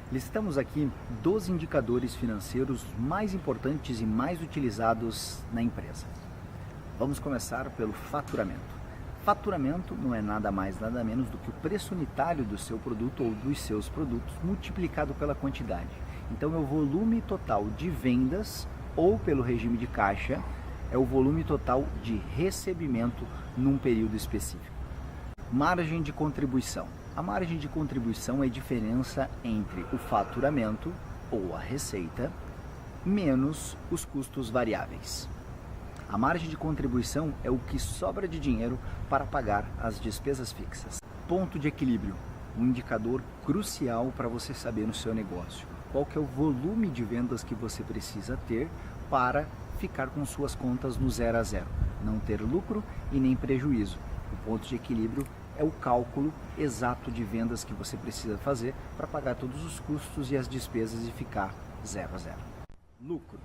Listamos aqui 12 indicadores financeiros mais importantes e mais utilizados na empresa. Vamos começar pelo faturamento. Faturamento não é nada mais, nada menos do que o preço unitário do seu produto ou dos seus produtos multiplicado pela quantidade. Então é o volume total de vendas ou pelo regime de caixa, é o volume total de recebimento num período específico. Margem de contribuição. A margem de contribuição é a diferença entre o faturamento ou a receita menos os custos variáveis. A margem de contribuição é o que sobra de dinheiro para pagar as despesas fixas. Ponto de equilíbrio, um indicador crucial para você saber no seu negócio. Qual que é o volume de vendas que você precisa ter para ficar com suas contas no 0 a 0, não ter lucro e nem prejuízo. O ponto de equilíbrio é o cálculo exato de vendas que você precisa fazer para pagar todos os custos e as despesas e ficar 0 a 0. Lucro.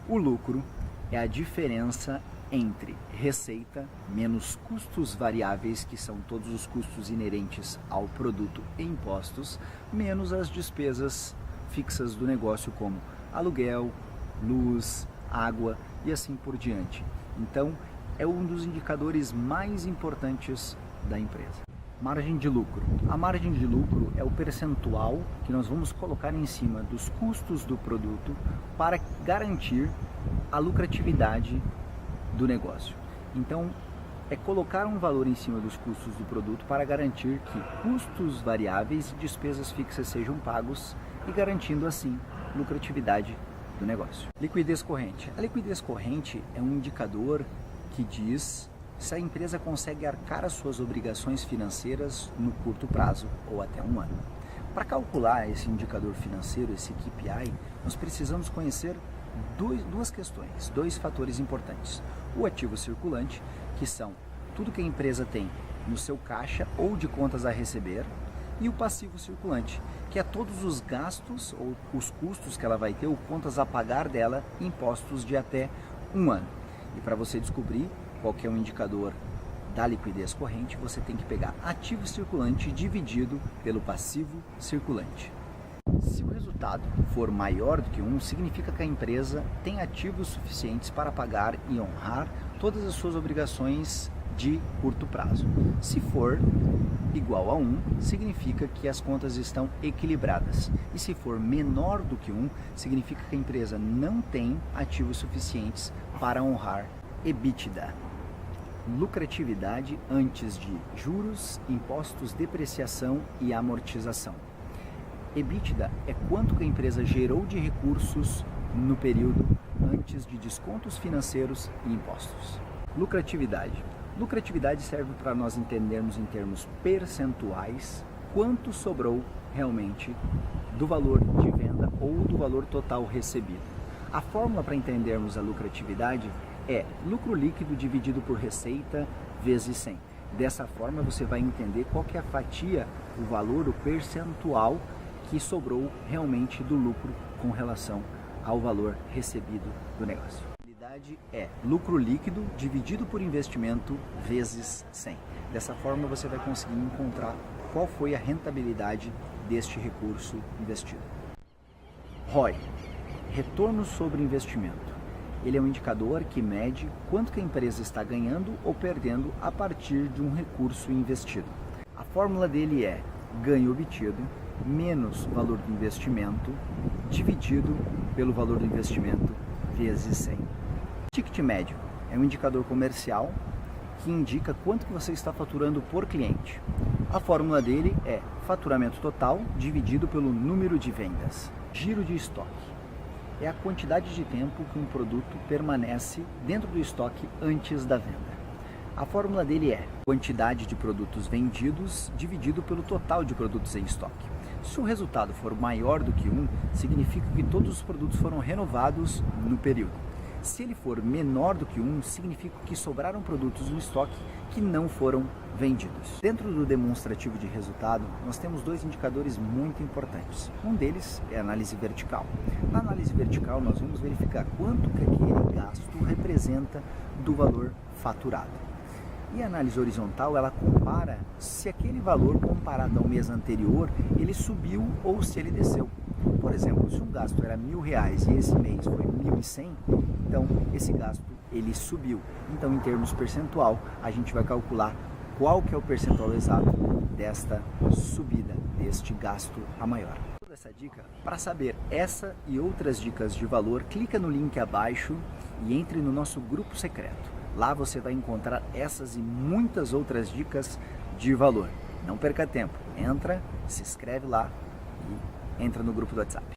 O lucro é a diferença entre receita menos custos variáveis, que são todos os custos inerentes ao produto e impostos, menos as despesas fixas do negócio, como aluguel, luz, água e assim por diante. Então, é um dos indicadores mais importantes da empresa. Margem de lucro. A margem de lucro é o percentual que nós vamos colocar em cima dos custos do produto para garantir a lucratividade do negócio. Então, é colocar um valor em cima dos custos do produto para garantir que custos variáveis e despesas fixas sejam pagos e garantindo assim lucratividade do negócio. Liquidez corrente. A liquidez corrente é um indicador que diz se a empresa consegue arcar as suas obrigações financeiras no curto prazo ou até um ano. Para calcular esse indicador financeiro, esse KPI, nós precisamos conhecer duas questões, dois fatores importantes. O ativo circulante, que são tudo que a empresa tem no seu caixa ou de contas a receber, e o passivo circulante, que é todos os gastos ou os custos que ela vai ter ou contas a pagar dela, impostos de até um ano. E para você descobrir qual que é o indicador da liquidez corrente, você tem que pegar ativo circulante dividido pelo passivo circulante. Se o resultado for maior do que 1, significa que a empresa tem ativos suficientes para pagar e honrar todas as suas obrigações de curto prazo. Se for igual a 1, significa que as contas estão equilibradas. E se for menor do que 1, significa que a empresa não tem ativos suficientes para honrar EBITDA. Lucratividade antes de juros, impostos, depreciação e amortização. EBITDA é quanto que a empresa gerou de recursos no período antes de descontos financeiros e impostos. Lucratividade. Lucratividade serve para nós entendermos em termos percentuais quanto sobrou realmente do valor de venda ou do valor total recebido. A fórmula para entendermos a lucratividade é lucro líquido dividido por receita vezes 100. Dessa forma você vai entender qual que é a fatia, o valor, o percentual que sobrou realmente do lucro com relação ao valor recebido do negócio. A rentabilidade é lucro líquido dividido por investimento vezes 100. Dessa forma você vai conseguir encontrar qual foi a rentabilidade deste recurso investido. ROI, retorno sobre investimento. Ele é um indicador que mede quanto que a empresa está ganhando ou perdendo a partir de um recurso investido. A fórmula dele é ganho obtido menos valor do investimento dividido pelo valor do investimento vezes 100. Ticket médio é um indicador comercial que indica quanto que você está faturando por cliente. A fórmula dele é faturamento total dividido pelo número de vendas. Giro de estoque é a quantidade de tempo que um produto permanece dentro do estoque antes da venda. A fórmula dele é quantidade de produtos vendidos dividido pelo total de produtos em estoque. Se o resultado for maior do que 1, significa que todos os produtos foram renovados no período. Se ele for menor do que 1, significa que sobraram produtos no estoque que não foram vendidos. Dentro do demonstrativo de resultado, nós temos dois indicadores muito importantes. Um deles é a análise vertical. Na análise vertical, nós vamos verificar quanto que aquele gasto representa do valor faturado. E a análise horizontal, ela compara se aquele valor comparado ao mês anterior, ele subiu ou se ele desceu. Por exemplo, se um gasto era R$1.000 e esse mês foi 1.100, então esse gasto ele subiu. Então, em termos percentual, a gente vai calcular qual que é o percentual exato desta subida, deste gasto a maior. Toda essa dica, para saber essa e outras dicas de valor, clica no link abaixo e entre no nosso grupo secreto. Lá você vai encontrar essas e muitas outras dicas de valor. Não perca tempo, entra, se inscreve lá e entra no grupo do WhatsApp.